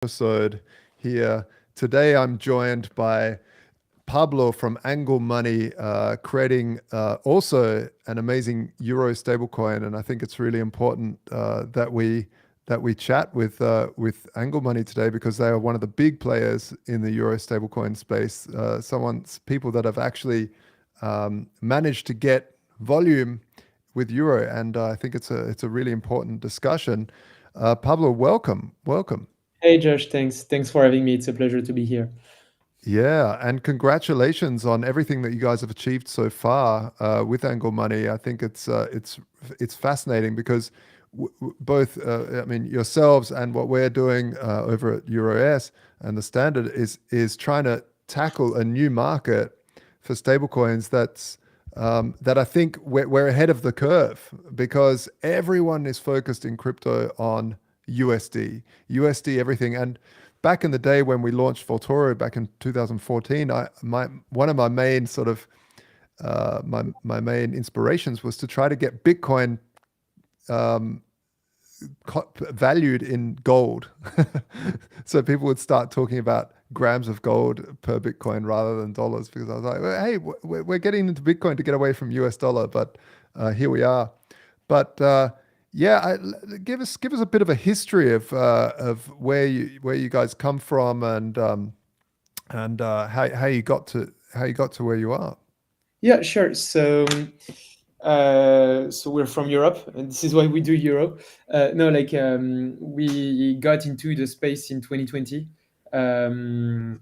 Episode here. Today I'm joined by Pablo from Angle Money, creating also an amazing Euro stablecoin, and I think it's really important that we chat with Angle Money today because they are one of the big players in the Euro stablecoin space. People that have actually managed to get volume with Euro, and I think it's a really important discussion. Pablo, welcome. Hey Josh, thanks. Thanks for having me. It's a pleasure to be here. Yeah, and congratulations on everything that you guys have achieved so far with Angle Money. I think it's fascinating because both, I mean, yourselves and what we're doing over at EuroS and the Standard is trying to tackle a new market for stablecoins that I think we're ahead of the curve because everyone is focused in crypto on USD everything. And back in the day when we launched Voltoro back in 2014, one of my main sort of my main inspirations was to try to get Bitcoin um, valued in gold. So people would start talking about grams of gold per Bitcoin rather than dollars because I was like, well, hey, we're getting into Bitcoin to get away from US dollar, but here we are. But yeah, give us a bit of a history of where you guys come from and how you got to where you are. Yeah, sure. So we're from Europe, and this is why we do Euro. No, we got into the space in 2020. Um,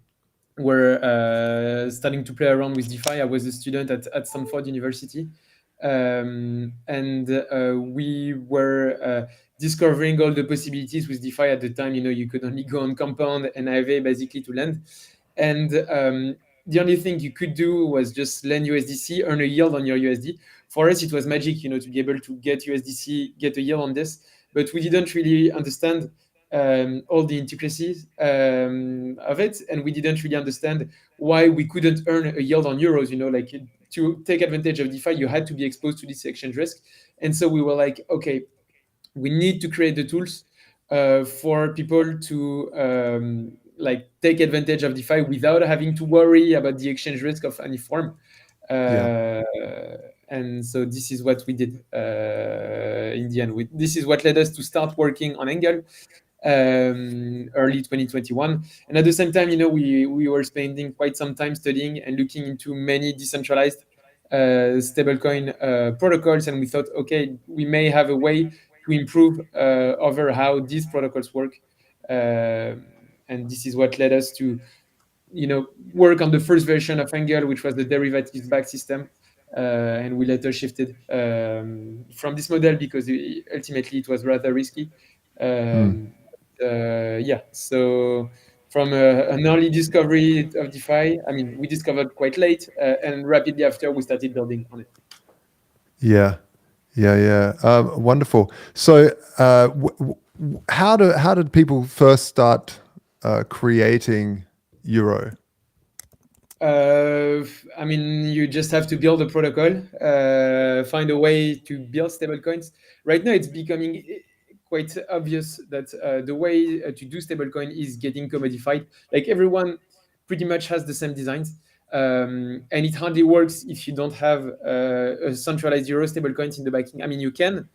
we're starting to play around with DeFi. I was a student at Stanford University, and we were discovering all the possibilities with DeFi at the time. You know, you could only go on Compound and Aave basically to lend, and the only thing you could do was just lend USDC, earn a yield on your USD. For us, it was magic, you know, to be able to get USDC, get a yield on this, but we didn't really understand all the intricacies of it, and we didn't really understand why we couldn't earn a yield on euros. You know, like to take advantage of DeFi, you had to be exposed to this exchange risk, and so we were like, okay, we need to create the tools for people to like take advantage of DeFi without having to worry about the exchange risk of any form. Yeah. Uh, and so this is what we did in the end. This is what led us to start working on Angle early 2021. And at the same time, you know, we were spending quite some time studying and looking into many decentralized stablecoin protocols, and we thought, okay, we may have a way to improve over how these protocols work. And this is what led us to, you know, work on the first version of Angle, which was the derivatives backed system. And we later shifted from this model because ultimately it was rather risky. Hmm. Um, yeah, so from an early discovery of DeFi, I mean, we discovered quite late, and rapidly after we started building on it. Yeah. Yeah. Wonderful. So, how did people first start creating Euro? I mean, you just have to build a protocol, find a way to build stablecoins. Right now, it's becoming quite obvious that the way to do stablecoin is getting commodified. Like everyone pretty much has the same designs. And it hardly works if you don't have a centralized euro stablecoins in the backing. I mean, you can,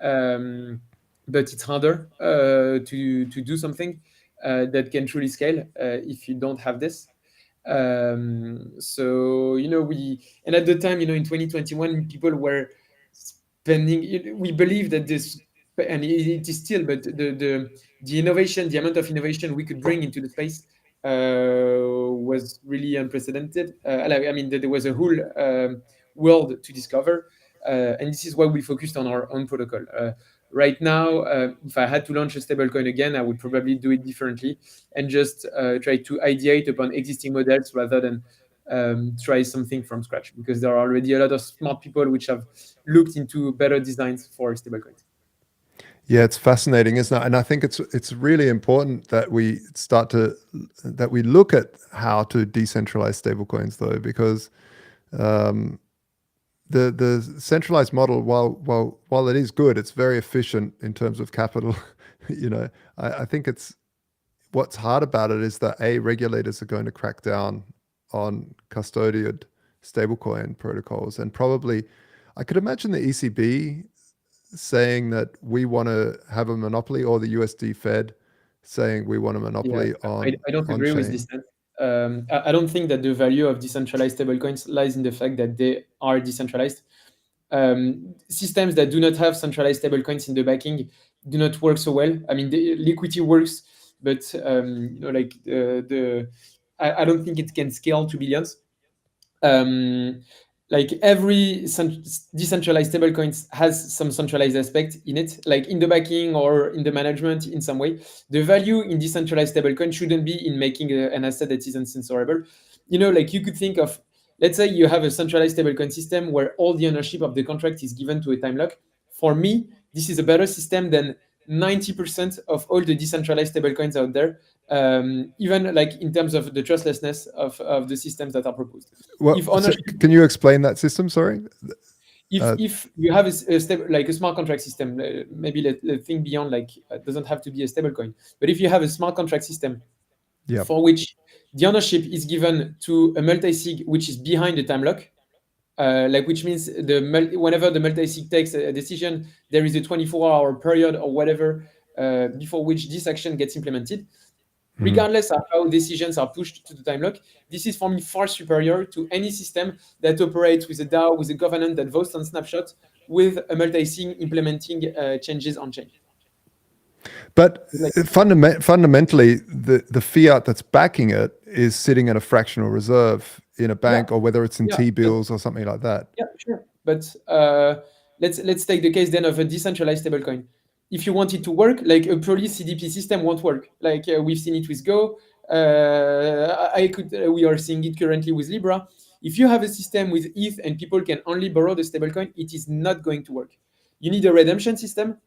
um, but it's harder to do something that can truly scale if you don't have this. So you know, and at the time, you know, in 2021, people were spending. We believe that this, and it is still, but the innovation, the amount of innovation we could bring into the space was really unprecedented. I mean, there was a whole world to discover, and this is why we focused on our own protocol. Right now, if I had to launch a stablecoin again, I would probably do it differently and just try to ideate upon existing models rather than try something from scratch, because there are already a lot of smart people which have looked into better designs for stablecoins. Yeah, it's fascinating, isn't it? And I think it's really important that we look at how to decentralize stablecoins, though, because um, the centralized model, while it is good, it's very efficient in terms of capital. You know, I think it's what's hard about it is that regulators are going to crack down on custodied stablecoin protocols, and probably I could imagine the ECB saying that we want to have a monopoly, or the USD Fed saying we want a Yeah, monopoly I don't on agree with chain. this stance. I don't think that the value of decentralized stablecoins lies in the fact that they are decentralized. Systems that do not have centralized stablecoins in the backing do not work so well. I mean, the liquidity works, but like I don't think it can scale to billions. um, like every decentralized stablecoins has some centralized aspect in it, like in the backing or in the management in some way. The value in decentralized stablecoin shouldn't be in making an asset that is uncensorable. Like you could think of, let's say you have a centralized stablecoin system where all the ownership of the contract is given to a time lock. For me, this is a better system than 90% of all the decentralized stablecoins out there, even like in terms of the trustlessness of the systems that are proposed. Well, If so ownership, can you explain that system? Sorry. if Uh, if you have like a smart contract system, maybe let's think beyond, like it doesn't have to be a stable coin, but if you have a smart contract system yeah. for which the ownership is given to a multi-sig which is behind the time lock, like which means whenever the multi-sig takes a decision, there is a 24-hour period or whatever before which this action gets implemented, Mhm. regardless of how decisions are pushed to the time lock. This is for me far superior to any system that operates with a DAO, with a governance that votes on snapshot, with a multi-sig implementing changes on chain. But Like, fundamentally, the fiat that's backing it is sitting in a fractional reserve in a yeah, bank, or whether it's in yeah, T but bills or something like that. yeah, sure. But let's take the case then of a decentralized stablecoin. If you want it to work, like a purely CDP system won't work. Like we've seen it with Go. We are seeing it currently with Libra. If you have a system with ETH and people can only borrow the stablecoin, it is not going to work. You need a redemption system,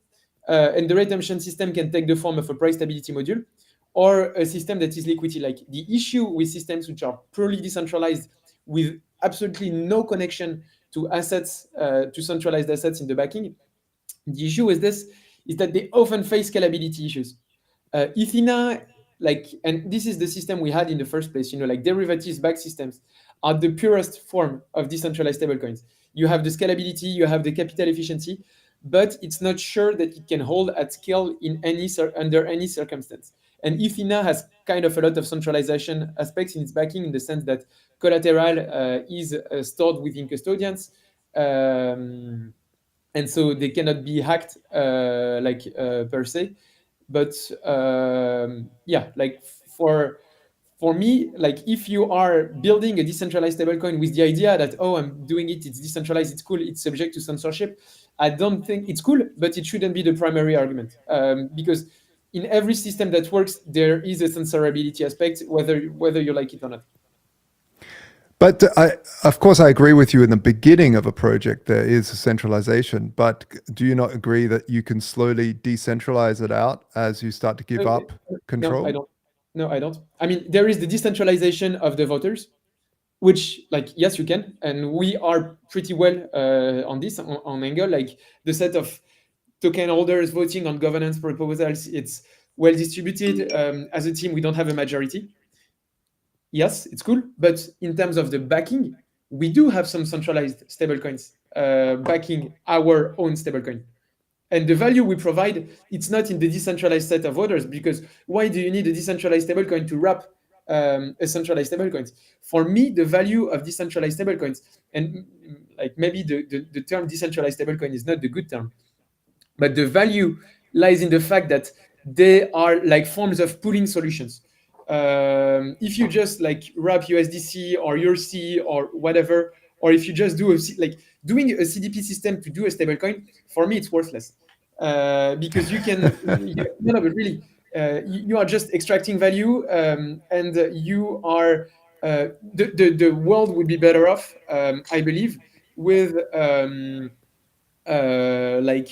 and the redemption system can take the form of a price stability module or a system that is liquidity. Like the issue with systems which are purely decentralized with absolutely no connection to assets, to centralized assets in the backing, the issue with this is that they often face scalability issues. Ethina, like, and this is the system we had in the first place, like derivatives backed systems are the purest form of decentralized stablecoins. You have the scalability, you have the capital efficiency, but it's not sure that it can hold at scale in under any circumstance. And Ethina has kind of a lot of centralization aspects in its backing, in the sense that collateral is stored within custodians. Um, and so they cannot be hacked per se. But yeah, like for me, like if you are building a decentralized stablecoin with the idea that, oh, I'm doing it, it's decentralized, it's cool, it's subject to censorship, I don't think it's cool, but it shouldn't be the primary argument, because in every system that works there is a censorability aspect, whether you like it or not. But of course, I agree with you. In the beginning of a project, there is a centralization. But do you not agree that you can slowly decentralize it out as you start to give Uh, up no, I control? don't. No, I don't. I mean, there is the decentralization of the voters, which, like, yes, you can, and we are pretty well on this on Angle. Like the set of token holders voting on governance proposals, it's well distributed. As a team, we don't have a majority. Yes, it's cool, but in terms of the backing, we do have some centralized stablecoins backing our own stablecoin. And the value we provide, it's not in the decentralized set of orders, because why do you need a decentralized stablecoin to wrap a centralized stablecoins? For me, the value of decentralized stablecoins, and like maybe the term decentralized stablecoin is not the good term, but the value lies in the fact that they are like forms of pooling solutions. If you just like wrap USDC or USC or whatever, or if you just do like doing a CDP system to do a stablecoin, for me it's worthless, because no, but really, you are just extracting value, and you are the world would be better off, I believe, with like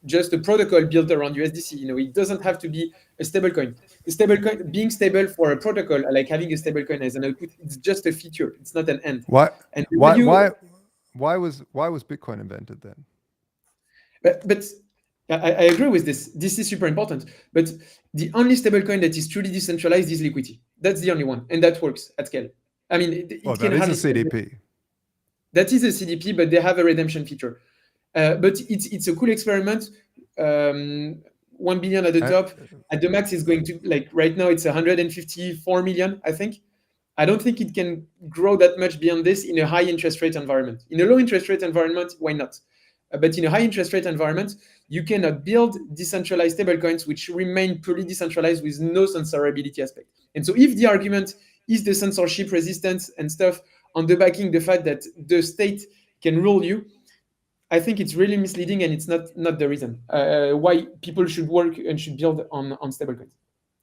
just a protocol built around USDC. It doesn't have to be a stablecoin. A stablecoin being stable for a protocol, like having a stablecoin as an output, it's just a feature. It's not an end. Why? And the Why? value, Why? Why was Bitcoin invented then? but I agree with this. This is super important. But the only stablecoin that is truly decentralized is Liquidity. That's the only one, and that works at scale. I mean, Well, it can that is a hardly scale. CDP. That is a CDP, but they have a redemption feature. But it's a cool experiment. 1 billion at the top. At the max, it's going to, like, right now it's 154 million, I think. I don't think it can grow that much beyond this in a high interest rate environment. In a low interest rate environment, why not? But in a high interest rate environment, you cannot build decentralized stablecoins which remain purely decentralized with no censorability aspect. And so if the argument is the censorship resistance and stuff on the backing the fact that the state can rule you, I think it's really misleading, and it's not the reason why people should work and should build on stablecoins,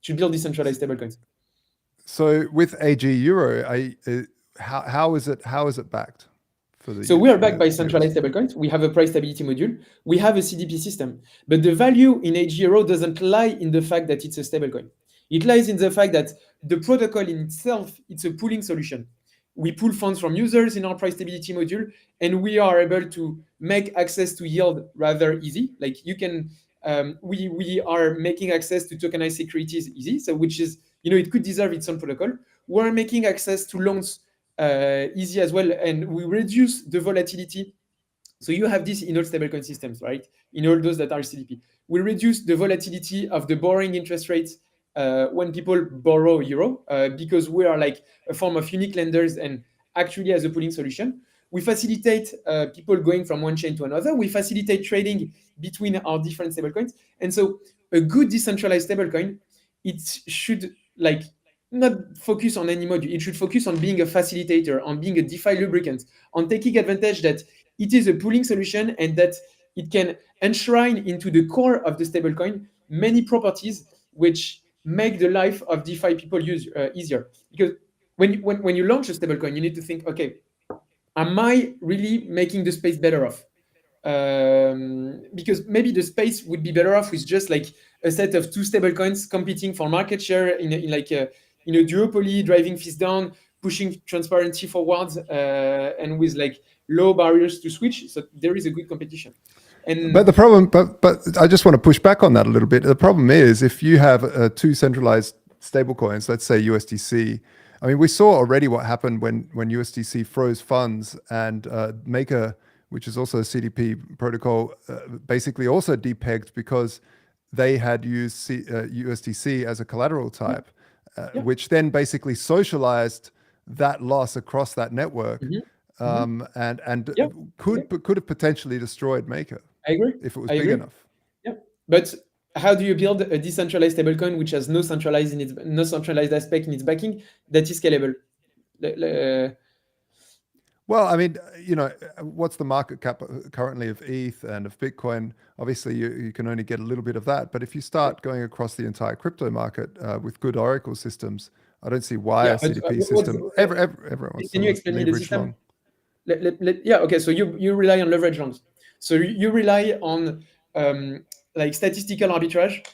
should build decentralized stablecoins. So with AG Euro, how is it backed? So we are backed by centralized stablecoins. We have a price stability module. We have a CDP system. But the value in AG Euro doesn't lie in the fact that it's a stablecoin. It lies in the fact that the protocol in itself, it's a pooling solution. We pull funds from users in our price stability module, and we are able to make access to yield rather easy. Like you can, we are making access to tokenized securities easy. So which is, it could deserve its own protocol. We're making access to loans easy as well, and we reduce the volatility. So you have this in all stablecoin systems, right? In all those that are CDP, we reduce the volatility of the borrowing interest rates when people borrow euro because we are like a form of unique lenders, and actually as a pooling solution, we facilitate people going from one chain to another. We facilitate trading between our different stablecoins, and so a good decentralized stablecoin, it should like not focus on any module. It should focus on being a facilitator, on being a DeFi lubricant, on taking advantage that it is a pooling solution and that it can enshrine into the core of the stablecoin many properties which make the life of DeFi people easier. Because when you launch a stablecoin, you need to think, okay, am I really making the space better off? Because maybe the space would be better off with just like a set of two stablecoins competing for market share in like a duopoly, driving fees down, pushing transparency forwards, and with like low barriers to switch. So there is a good competition. But the problem, but I just want to push back on that a little bit. The problem is if you have two centralized stablecoins, let's say USDC. I mean, we saw already what happened when USDC froze funds, and Maker, which is also a CDP protocol, basically also depegged because they had used USDC as a collateral type, which then basically socialized that loss across that network, and could have potentially destroyed Maker. I agree. If it was big enough. Yeah, but how do you build a decentralized stablecoin which has no centralized aspect in its backing that is scalable? Well, I mean, what's the market cap currently of ETH and of Bitcoin? Obviously, you can only get a little bit of that. But if you start going across the entire crypto market with good Oracle systems, I don't see why a CDP system. Everyone. Can you explain me the system? Okay. So you rely on leverage longs. So you rely on like statistical arbitrage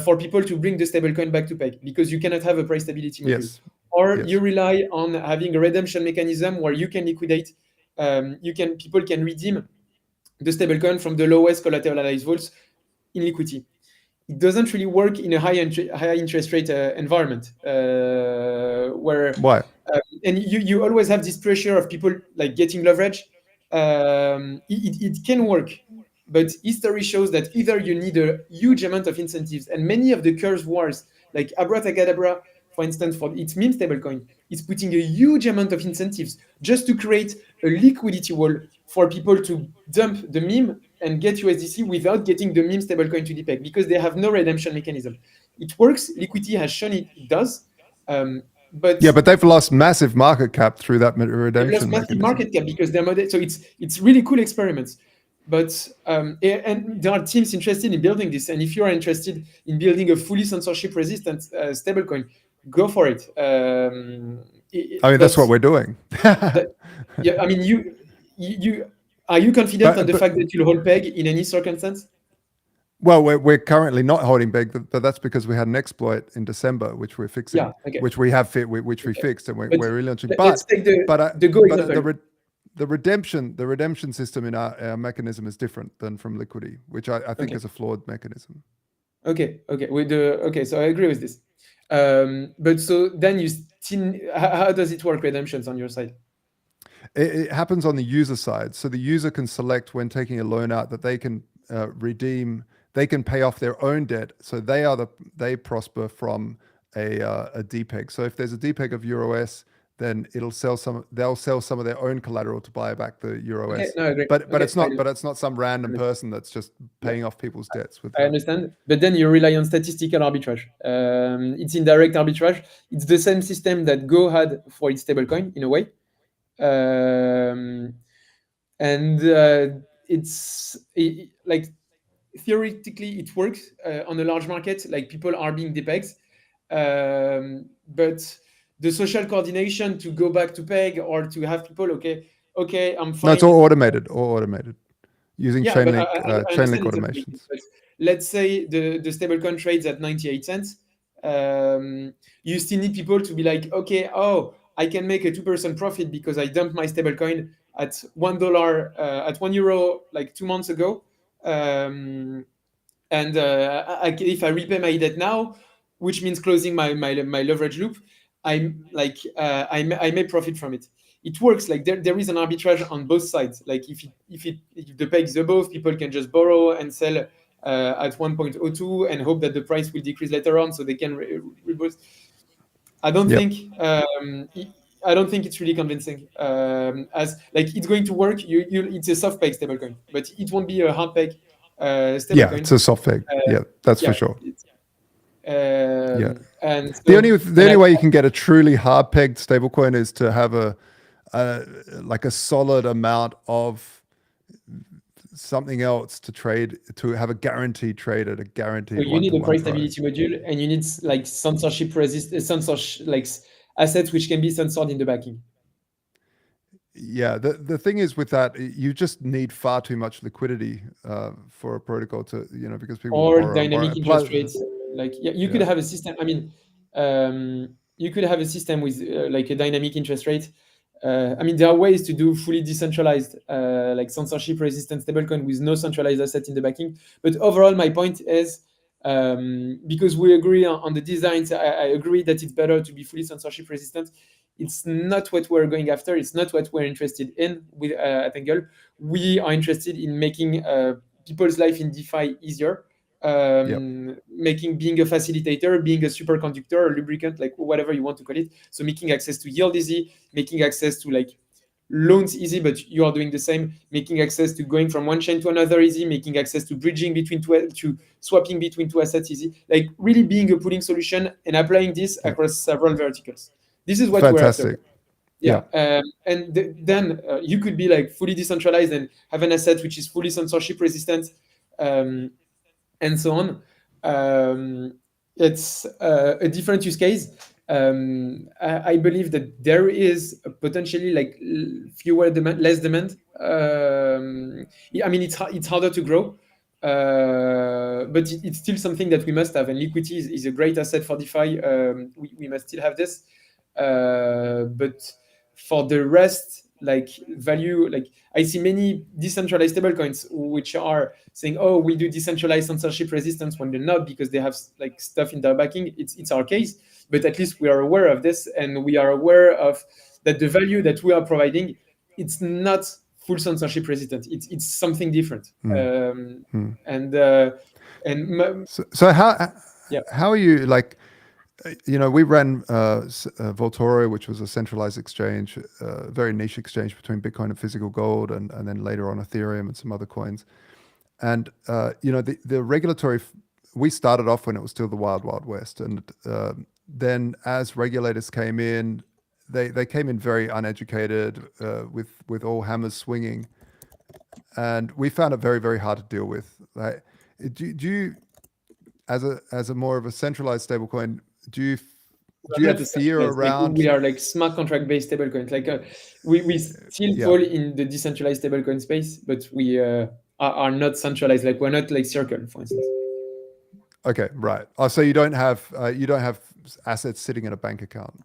for people to bring the stablecoin back to peg, because you cannot have a price stability module. Yes. Or you rely on having a redemption mechanism where you can liquidate, people can redeem the stablecoin from the lowest collateralized vaults in liquidity. It doesn't really work in a high interest rate environment where why? And you always have this pressure of people like getting leverage. It can work, but history shows that either you need a huge amount of incentives, and many of the curve wars, like Abracadabra, for instance, for its meme stablecoin, is putting a huge amount of incentives just to create a liquidity wall for people to dump the meme and get USDC without getting the meme stablecoin to depeg, because they have no redemption mechanism. It works. Liquidity has shown it does. But they've lost massive market cap through that redemption mechanism. Massive market cap because they're model. So it's really cool experiments. But and there are teams interested in building this. And if you are interested in building a fully censorship resistant stablecoin, go for it. I mean, that's what we're doing. I mean, you are you confident on the fact that you'll hold peg in any circumstance? Well, we're currently not holding peg, but that's because we had an exploit in December, which we're fixing, which we have we fixed, and we're relaunching. Let's take the Go example. the redemption system in our mechanism is different than from Liquidity, which I think is a flawed mechanism. Okay. So I agree with this. But so then you still, how does it work, redemptions on your side? It happens on the user side. So the user can select when taking a loan out that they can redeem, they can pay off their own debt. So they prosper from a DPEG. So if there's a DPEG of EURUS, then they'll sell some of their own collateral to buy back the EURUS. Okay, no, I agree. But it's not some random person that's just paying off people's debts with I understand, but then you rely on statistical arbitrage. It's indirect arbitrage. It's the same system that Go had for its stablecoin in a way, and like theoretically it works on a large market. Like people are being depegs, but the social coordination to go back to peg or to have people okay, I'm fine. No, it's all automated using chain link automations. Let's say the stablecoin trades at 98 cents. You still need people to be like, okay, I can make a 2% profit because I dumped my stablecoin at $1 at €1 like 2 months ago. And if I repay my debt now, which means closing my leverage loop, I may profit from it. It works like there is an arbitrage on both sides. Like if the peg is above, people can just borrow and sell at 1.02 and hope that the price will decrease later on, so they can reverse. I don't think it's really convincing. As like it's going to work. It's a soft peg stablecoin, but it won't be a hard peg stablecoin. Yeah, it's a soft peg. That's for sure. And so, the only way you can get a truly hard pegged stablecoin is to have a solid amount of something else to trade, to have a guaranteed trade at a guaranteed. So you need a price stability module, and you need like censorship like assets which can be censored in the backing. Yeah, the thing is with that, you just need far too much liquidity for a protocol to, because people or dynamic interest rates. Like you could have a system. I mean, you could have a system with like a dynamic interest rate. I mean, there are ways to do fully decentralized, like censorship-resistant stablecoin with no centralized asset in the backing. But overall, my point is, because we agree on the designs, I agree that it's better to be fully censorship-resistant. It's not what we're going after. It's not what we're interested in with at Angle. We are interested in making people's life in DeFi easier. Being a facilitator, being a superconductor, a lubricant, like whatever you want to call it. So making access to yield easy, making access to like loans easy, but you are doing the same, making access to going from one chain to another easy, making access to bridging between to swapping between two assets easy, like really being a pooling solution and applying this across several verticals. This is what we're after. Then you could be like fully decentralized and have an asset which is fully censorship resistant. And so on. It's a different use case. I believe that there is potentially like less demand. I mean, it's harder to grow, but it's still something that we must have. And liquidity is a great asset for DeFi. We must still have this. But for the rest, like value, like I see many decentralized stablecoins which are saying, we do decentralized censorship resistance, when they're not, because they have like stuff in their backing. It's our case, but at least we are aware of this, and we are aware of that the value that we are providing, it's not full censorship resistant. It's something different. So how are you like? We ran Voltoro, which was a centralized exchange, very niche exchange between Bitcoin and physical gold, and then later on Ethereum and some other coins. And the regulatory, we started off when it was still the wild west, and then as regulators came in, they came in very uneducated, with all hammers swinging, and we found it very, very hard to deal with. Like, do you, as a more of a centralized stablecoin, do you have fear around? Like we are like smart contract based stablecoins. Like we still fall in the decentralized stablecoin space, but we are not centralized. Like we're not like Circle, for instance. Okay, right. Oh, so you don't have assets sitting in a bank account.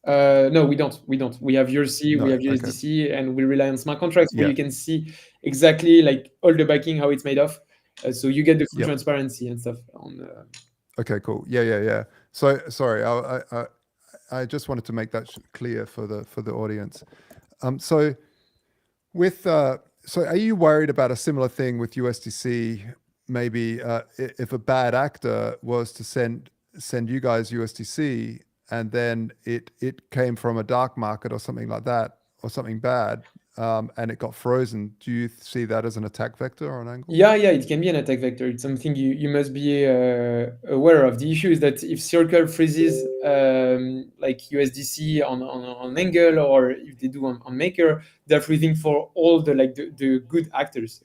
No, we don't. We don't. We have USC, we No. have Okay. USDC, and we rely on smart contracts where Yeah. you can see exactly like all the backing, how it's made of. So you get the full Yep. transparency and stuff on. Okay. Cool. Yeah. Yeah. Yeah. So sorry, I just wanted to make that clear for the audience. So with so are you worried about a similar thing with USDC? Maybe if a bad actor was to send you guys USDC and then it came from a dark market or something like that or something bad, and it got frozen. Do you see that as an attack vector or an angle? Yeah, yeah, it can be an attack vector. It's something you must be aware of. The issue is that if Circle freezes like USDC on Angle, or if they do on Maker, they're freezing for all the the good actors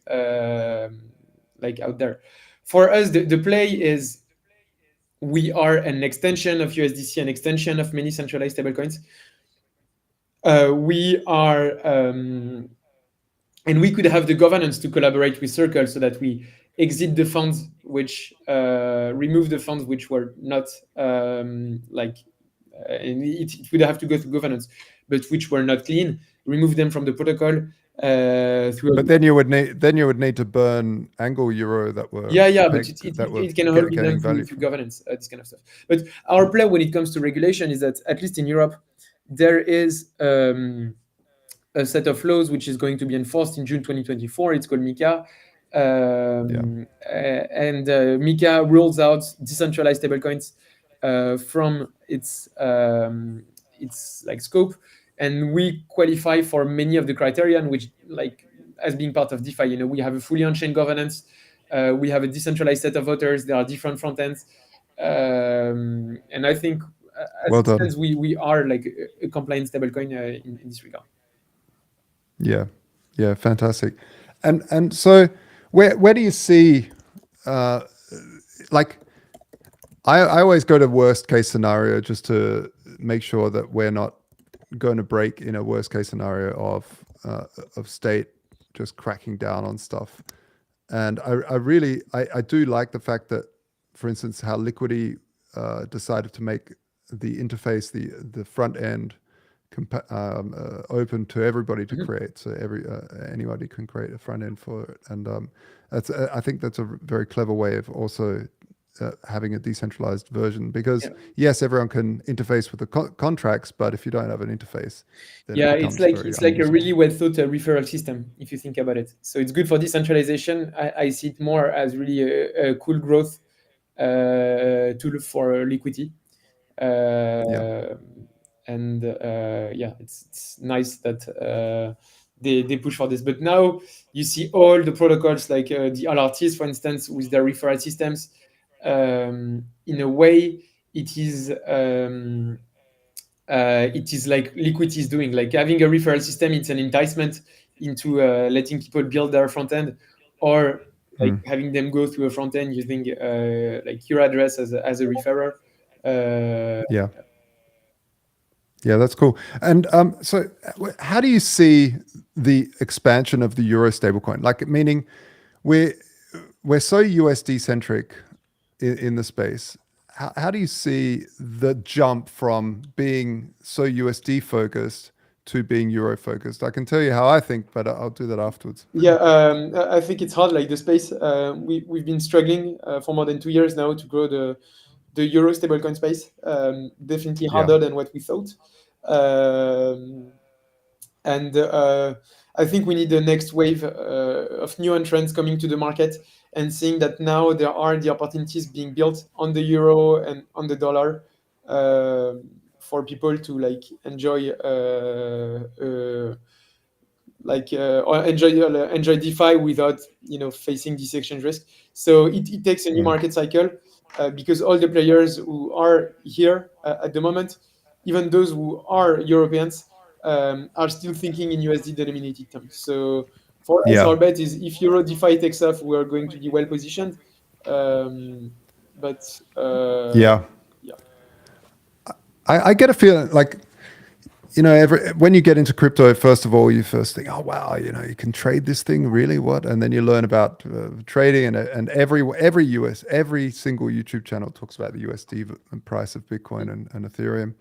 like out there. For us, the play is we are an extension of USDC, an extension of many centralized stablecoins. We are and we could have the governance to collaborate with Circle so that we exit the funds which remove the funds which were not and it would have to go through governance, but which were not clean, remove them from the protocol through. But then you would need to burn Angle Euro that were Yeah, but pegged that were it can all be done gaining value through from. governance, this kind of stuff. But our play when it comes to regulation is that at least in Europe, there is a set of laws which is going to be enforced in June 2024. It's called MiCA. Yeah. And MiCA rules out decentralized stablecoins from its like scope, and we qualify for many of the criterion, which like as being part of DeFi. You know, we have a fully on-chain governance. We have a decentralized set of voters. There are different front ends, and I think as Well it done. stands, we are like a compliant stablecoin in this regard. Yeah, yeah, fantastic. And so where do you see uh, like I always go to worst case scenario just to make sure that we're not going to break in a worst case scenario of state just cracking down on stuff. And I really I do like the fact that, for instance, how Liquidity decided to make the interface, the front end open to everybody to create. So anybody can create a front end for it, and that's I think that's a very clever way of also having a decentralized version, because yes, everyone can interface with the contracts, but if you don't have an interface, then it becomes very it's like a unusable. really well thought referral system if you think about it. So it's good for decentralization. I see it more as really a cool growth tool for Liquidity. Yeah. And yeah, it's nice that they push for this. But now you see all the protocols like the LRTs, for instance, with their referral systems. In a way, it is like Liquidity is doing. Like having a referral system, it's an enticement into letting people build their front end, or like having them go through a front end using like your address as a referrer. Yeah. Yeah, that's cool. And so how do you see the expansion of the euro stablecoin? Like, meaning we're so USD centric in the space. How do you see the jump from being so USD focused to being euro focused? I can tell you how I think, but I'll do that afterwards. Yeah, I think it's hard. Like the space, we've been struggling for more than 2 years now to grow the euro stablecoin space. Definitely Yeah. harder than what we thought. Um, and I think we need the next wave of new entrants coming to the market and seeing that now there are the opportunities being built on the euro and on the dollar for people to like enjoy or enjoy DeFi without facing this exchange risk. So it takes a new market cycle because all the players who are here at the moment, even those who are Europeans, are still thinking in USD denominated terms. So for us, Yeah. our bet is if Euro DeFi takes off, we are going to be well positioned. But Yeah. yeah. I get a feeling like, when you get into crypto, first of all, you first think, oh wow, you can trade this thing, really? What? And then you learn about trading, and every single YouTube channel talks about the USD price of Bitcoin and Ethereum,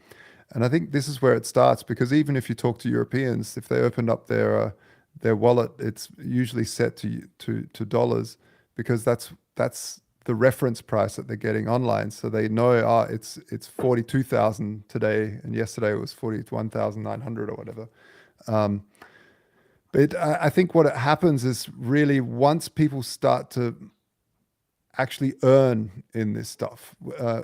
And I think this is where it starts, because even if you talk to Europeans, if they opened up their wallet, it's usually set to dollars, because that's the reference price that they're getting online. So they know, it's 42,000 today, and yesterday it was 41,900 or whatever. Um, but I think what happens is, really, once people start to actually earn in this stuff.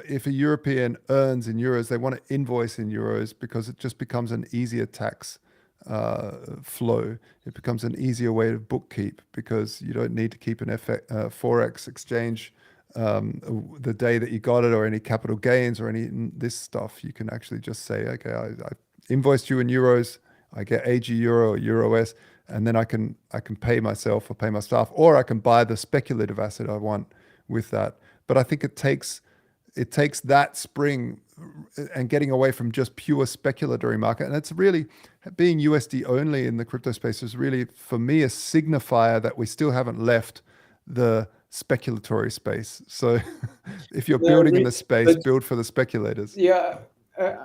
If a European earns in euros, they want to invoice in euros, because it just becomes an easier tax flow. It becomes an easier way to bookkeep, because you don't need to keep an forex exchange the day that you got it, or any capital gains, or any this stuff. You can actually just say, okay, I invoiced you in euros. I get AG euro or euro S, and then I can pay myself or pay my staff, or I can buy the speculative asset I want with that. But I think it takes that spring, and getting away from just pure speculatory market. And it's really, being USD only in the crypto space is really, for me, a signifier that we still haven't left the speculatory space. So if you're Yeah, I building in agree. the space, But build for the speculators. yeah,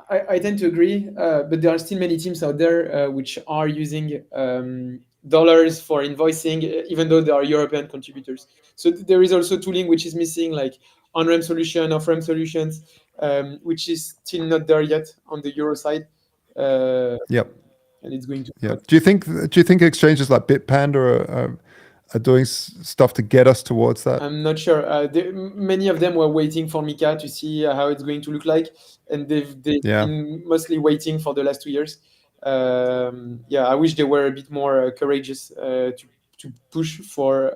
I tend to agree. But there are still many teams out there which are using dollars for invoicing, even though they are European contributors. So there is also tooling which is missing, like on-ramp solution, off-ramp solutions, which is still not there yet on the Euro side. Uh, Yep. and it's going to come. Yep. Do you think exchanges like Bitpanda are doing stuff to get us towards that? I'm not sure. Many of them were waiting for Mika to see how it's going to look like, and they've Yeah. been mostly waiting for the last 2 years. Yeah, I wish they were a bit more courageous to push for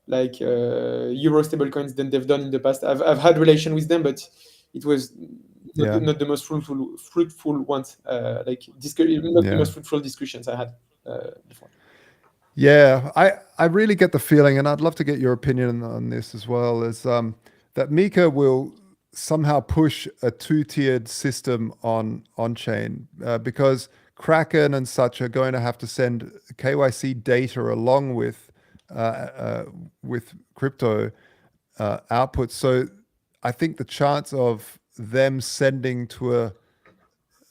Euro stablecoins than they've done in the past. I've had relation with them, but it was Yeah. not the most fruitful ones. Not the Yeah. most fruitful discussions I had before. Yeah, I really get the feeling, and I'd love to get your opinion on this as well, is that Mika will somehow push a two-tiered system on chain, because Kraken and such are going to have to send KYC data along with crypto outputs. So I think the chance of them sending to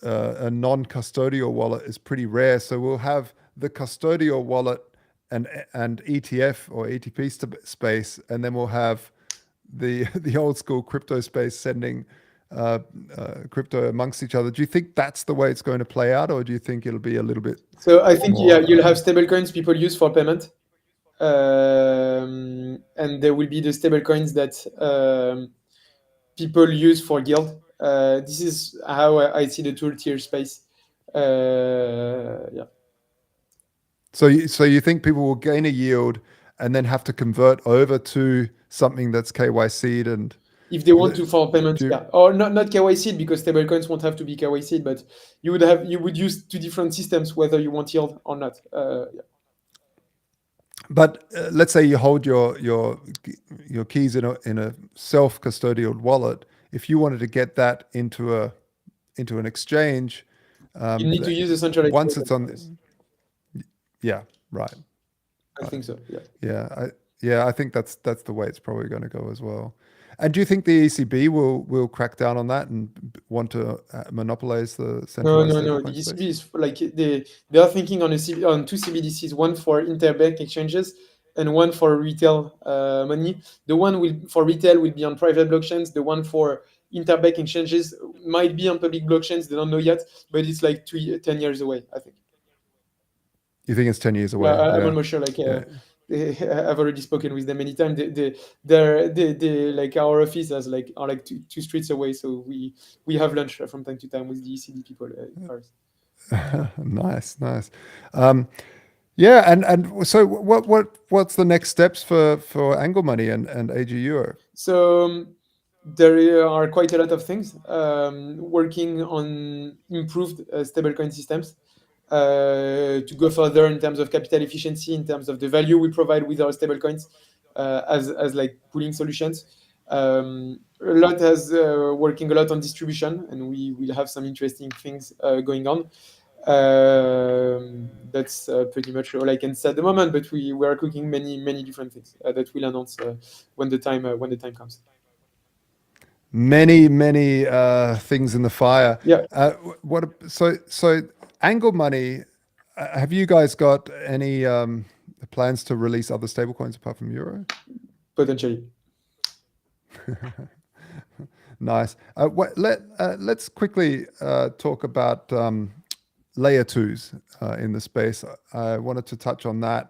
a non-custodial wallet is pretty rare. So we'll have the custodial wallet and ETF or ETP space, and then we'll have the old school crypto space sending crypto amongst each other. Do you think that's the way it's going to play out, or do you think it'll be a little bit So I think, yeah, more? you'll have stablecoins people use for payment, and there will be the stablecoins that people use for yield. This is how I see the two-tier space. Yeah. So you think people will gain a yield and then have to convert over to something that's KYC'd and If they want to for payments, do you, yeah, or not KYC, because stablecoins won't have to be KYC, but you would use two different systems whether you want yield or not. Yeah. but let's say you hold your keys in a self custodial wallet. If you wanted to get that into an exchange, You need to use a centralized once token, it's on, yes. yeah, right, I right, think so. Yeah. I think that's the way it's probably going to go as well. And do you think the ECB will crack down on that and want to monopolize the No, centralized no, no. The stablecoin ECB space? is like they are thinking on on two CBDCs, one for interbank exchanges and one for retail money. The one will for retail will be on private blockchains. The one for interbank exchanges might be on public blockchains. They don't know yet, but it's like 10 years away, I think. You think it's 10 years Yeah, away? I'm Yeah, almost sure. Like yeah. I've already spoken with them many times. They like our office are like two streets away, so we have lunch from time to time with the ECD people in Paris. Nice, nice. Yeah, and so what's the next steps for Angle Money and AG Euro? So there are quite a lot of things working on improved stablecoin systems to go further in terms of capital efficiency, in terms of the value we provide with our stablecoins as like pooling solutions. A lot has working a lot on distribution, and we will have some interesting things going on. That's pretty much all I can say at the moment. But we are cooking many different things that we'll announce when the time comes. Many things in the fire. Yeah, So Angle Money, have you guys got any plans to release other stablecoins apart from Euro? potentially. Nice. Let's quickly talk about layer twos in the space. I wanted to touch on that.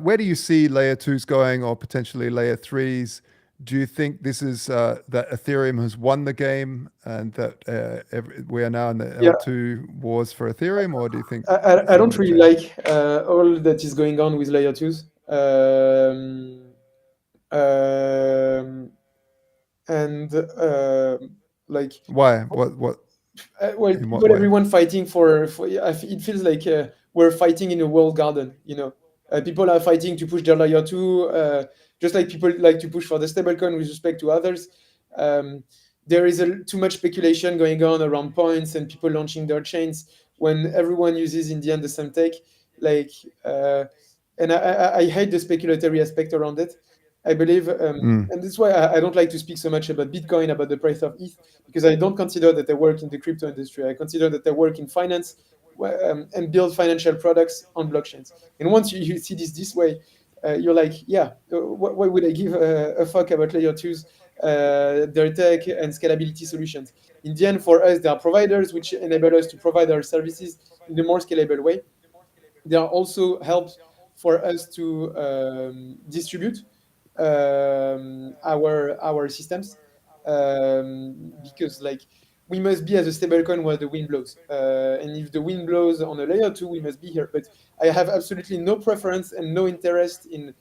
Where do you see layer twos going, or potentially layer threes? Do you think this is that Ethereum has won the game and that we are now in the Yeah, L2 wars for Ethereum, or do you think I something don't will really change? like all that is going on with layer twos. Um, and like Why? What well, in what people, way? everyone fighting for it feels like we're fighting in a walled garden, you know. People are fighting to push their layer two, just like people like to push for the stablecoin with respect to others. um, there is too much speculation going on around points and people launching their chains when everyone uses in the end the same tech, like uh, and I hate the speculatory aspect around it. I believe, Mm. and this is why I don't like to speak so much about Bitcoin, about the price of ETH, because I don't consider that I work in the crypto industry. I consider that I work in finance, and build financial products on blockchains. And once you see this way, you're like, yeah, why would I give a fuck about layer twos, their tech and scalability solutions? In the end, for us, there are providers which enable us to provide our services in a more scalable way. There are also helps for us to distribute our systems, because like we must be as a stablecoin where the wind blows, and if the wind blows on a layer two, we must be here. But I have absolutely no preference and no interest in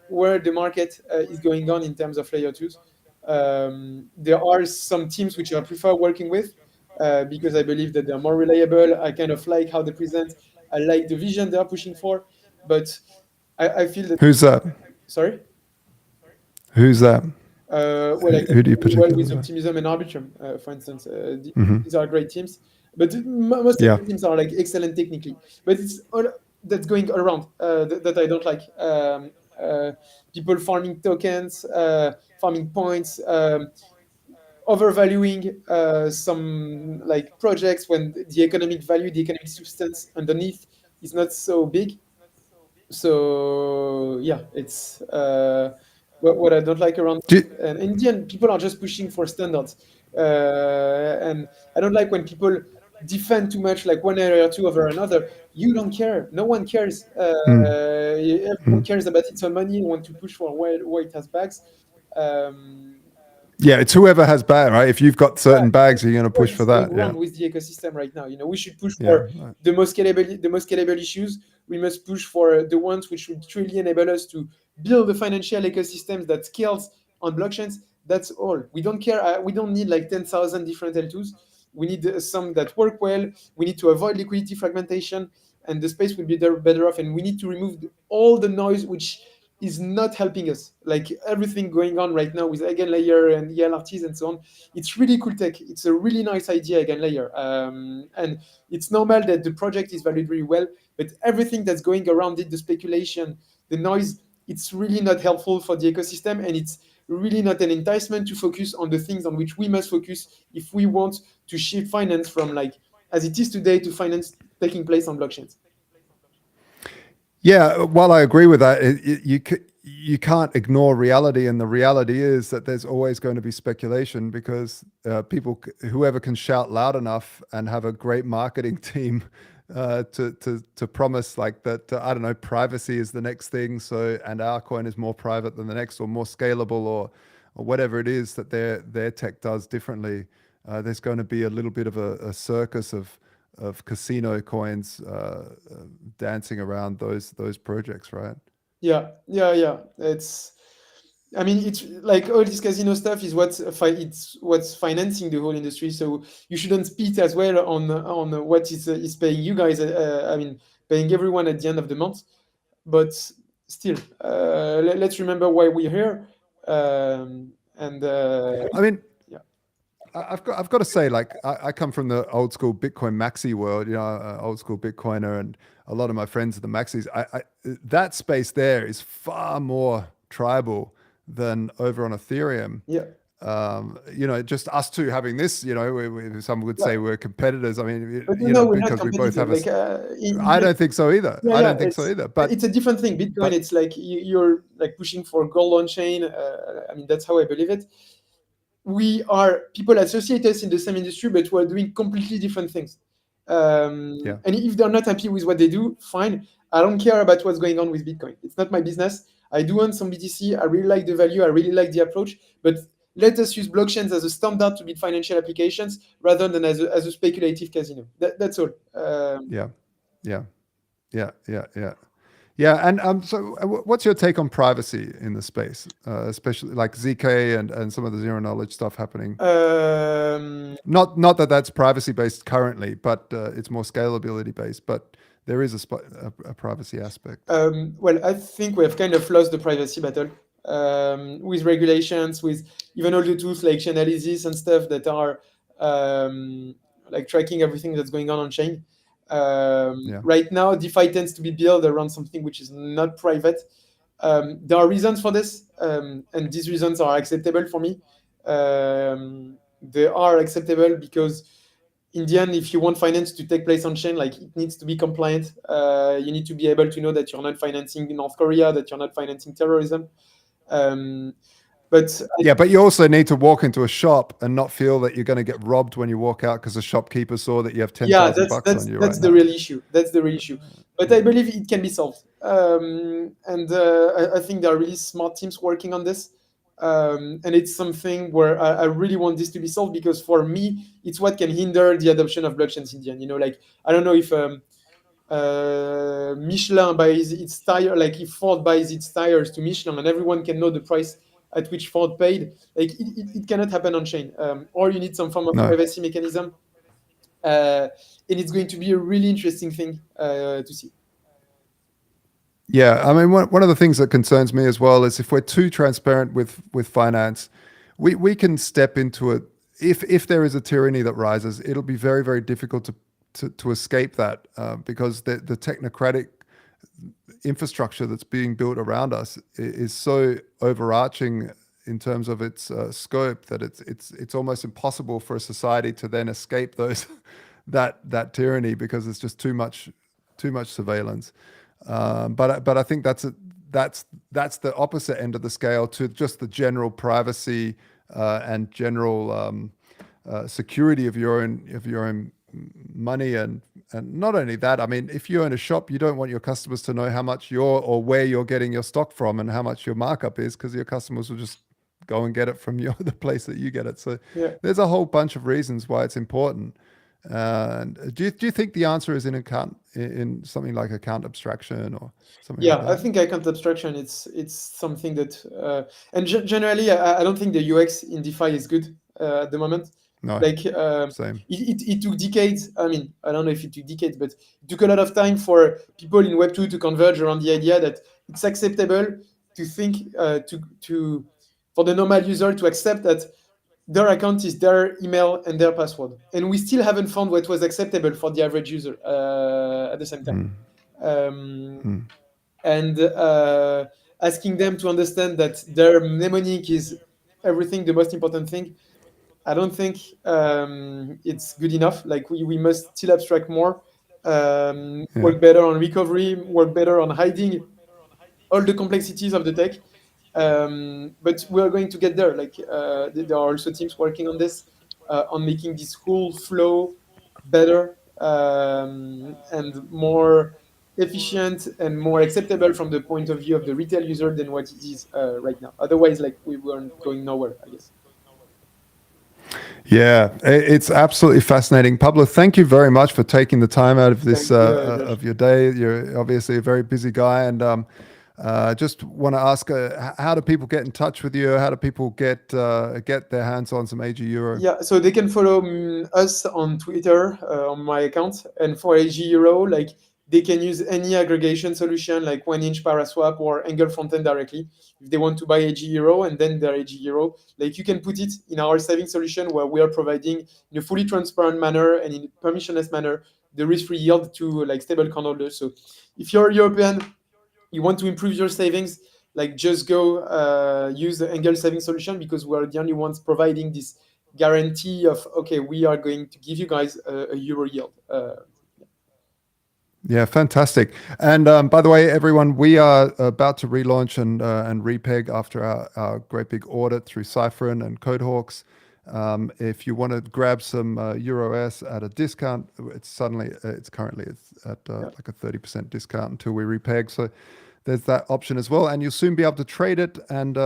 where the market is going on in terms of layer twos. There are some teams which I prefer working with, because I believe that they're more reliable. I kind of like how they present. I like the vision they are pushing for, but I feel that. Who's that? Sorry. Who's that? Well, I can Who do you do well particularly with like? Optimism and Arbitrum, for instance. Hmm. These are great teams, but most of Yeah. the teams are like excellent technically. But it's all that's going around that I don't like. Uh, People farming tokens, farming points, overvaluing some like projects when the economic value, the economic substance underneath is not so big. So yeah, it's what I don't like around Do it. you- And in the end, people are just pushing for standards, and I don't like when people defend too much, like one area or two over another. You don't care. No one cares. mm, Everyone mm. cares about its own money and want to push for where it has bags. Um, Yeah, it's whoever has bag, right? If you've got yeah, certain bags, you're going to what push is for going that. Yeah. wrong with the ecosystem right now? You know, we should push Yeah. for the most scalable issues. We must push for the ones which would truly enable us to build the financial ecosystems that scales on blockchains. That's all. We don't care. We don't need like 10,000 different L2s. We need some that work well. We need to avoid liquidity fragmentation, and the space will be better off. And we need to remove all the noise which is not helping us. Like everything going on right now with Eigenlayer and ELRTs and so on, it's really cool tech. It's a really nice idea, Eigenlayer, and it's normal that the project is valued really well. But everything that's going around it, the speculation, the noise, it's really not helpful for the ecosystem, and it's really not an enticement to focus on the things on which we must focus if we want to shift finance from like as it is today to finance taking place on blockchains. Yeah, while I agree with that, you can't ignore reality, and the reality is that there's always going to be speculation because whoever can shout loud enough and have a great marketing team to promise like that. I don't know, privacy is the next thing. So, and our coin is more private than the next, or more scalable, or whatever it is that their tech does differently. There's going to be a little bit of a circus of casino coins dancing around those projects, right? Yeah. I mean, it's like all this casino stuff is what's financing the whole industry. So you shouldn't spit as well on what is paying you guys. I mean, paying everyone at the end of the month. But still, let's remember why we're here. And I mean, yeah, I've got to say, like, I come from the old school Bitcoin maxi world, old school Bitcoiner, and a lot of my friends are the maxis. That space there is far more tribal than over on Ethereum. yeah, just us two having this, some would Yeah, say we're competitors. I mean, but no, we're not because we both competitive. have a. Like I don't think so either. yeah, I yeah, don't think so either. it's a different thing. Bitcoin, But it's like you're like pushing for gold on chain. I mean, that's how I believe it. We are people associate us in the same industry, but we're doing completely different things. yeah, And if they're not happy with what they do, fine. I don't care about what's going on with Bitcoin. It's not my business. I do own some BTC. I really like the value. I really like the approach. But let us use blockchains as a standard to build financial applications rather than as a speculative casino. That's all. yeah, yeah, yeah. Yeah, and so what's your take on privacy in the space, especially like ZK and some of the zero knowledge stuff happening? Um, Not that that's privacy based currently, but it's more scalability based. But there is a privacy aspect. Well, I think we have kind of lost the privacy battle with regulations, with even all the tools like Chainalysis and stuff that are like tracking everything that's going on chain. Yeah, Right now, DeFi tends to be built around something which is not private. There are reasons for this, and these reasons are acceptable for me. They are acceptable because in the end, if you want finance to take place on chain, like it needs to be compliant. You need to be able to know that you're not financing North Korea, that you're not financing terrorism. Um, but yeah, but you also need to walk into a shop and not feel that you're going to get robbed when you walk out because the shopkeeper saw that you have ten yeah, thousand bucks on you that's right the now. real issue. That's the real issue. But I Yeah, believe it can be solved. And I think there are really smart teams working on this. And it's something where I really want this to be solved because for me, it's what can hinder the adoption of blockchains in the end. Like I don't know if Michelin buys its tire, like if Ford buys its tires to Michelin and everyone can know the price at which Ford paid, like it cannot happen on chain. Or you need some form of no. privacy mechanism. And it's going to be a really interesting thing to see. Yeah, I mean, one of the things that concerns me as well is if we're too transparent with finance, we can step into it. If there is a tyranny that rises, it'll be very very difficult to escape that because the technocratic infrastructure that's being built around us is so overarching in terms of its scope that it's almost impossible for a society to then escape those that tyranny because it's just too much surveillance. But I think that's the opposite end of the scale to just the general privacy and general security of your own money and not only that. I mean, if you own a shop, you don't want your customers to know how much or where you're getting your stock from and how much your markup is because your customers will just go and get it from the place that you get it. So Yeah. there's a whole bunch of reasons why it's important. And do you think the answer is in something like account abstraction or something like Yeah, I that? think account abstraction it's something that and generally I don't think the UX in DeFi is good at the moment. No, Like same. it took decades. I mean, I don't know if it took decades, but it took a lot of time for people in Web2 to converge around the idea that it's acceptable to think to for the normal user to accept that their account is their email and their password. And we still haven't found what was acceptable for the average user at the same time. Mm, Um, mm. and asking them to understand that their mnemonic is everything, the most important thing. I don't think it's good enough. Like we must still abstract more, Yeah. work better on recovery, work better on hiding all the complexities of the tech. But we are going to get there. Like there are also teams working on this, on making this whole flow better and more efficient and more acceptable from the point of view of the retail user than what it is right now. Otherwise, like we weren't going nowhere, I guess. Yeah, it's absolutely fascinating. Pablo, thank you very much for taking the time out of this Thank you, Josh. of your day. You're obviously a very busy guy, and just want to ask, how do people get in touch with you? How do people get their hands on some AG Euro? Yeah, so they can follow us on Twitter on my account, and for AG Euro, like they can use any aggregation solution like 1inch Paraswap or Angle Frontend directly if they want to buy AG Euro and then their AG Euro. Like you can put it in our saving solution where we are providing in a fully transparent manner and in a permissionless manner the risk-free yield to like stable coin holders. So if you're European, you want to improve your savings, like just go use the Angle saving solution, because we're the only ones providing this guarantee of, okay, we are going to give you guys a euro yield. Yeah, fantastic. And by the way, everyone, we are about to relaunch and repeg after our great big audit through Cypherin and Codehawks. If you want to grab some Euro S at a discount, it's currently at like a 30% discount until we repeg. So there's that option as well, and you'll soon be able to trade it and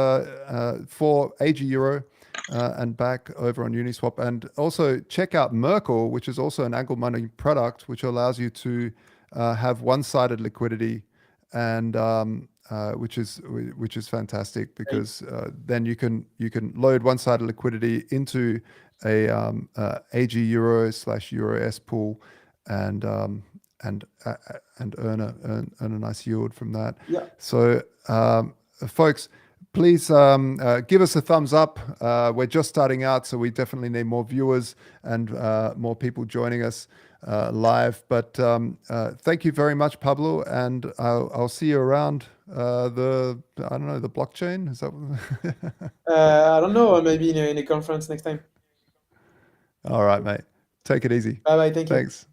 for AG Euro. And back over on Uniswap, and also check out Merkle, which is also an Angle Money product, which allows you to have one-sided liquidity, and which is fantastic, because then you can load one-sided liquidity into a AG Euro / Euro S pool, and earn a nice yield from that. Yeah. So folks, please give us a thumbs up. We're just starting out, so we definitely need more viewers and more people joining us live. But thank you very much, Pablo, and I'll see you around the blockchain. Is that? I don't know. Maybe in a conference next time. All right, mate. Take it easy. Bye bye. Thank you. Thanks.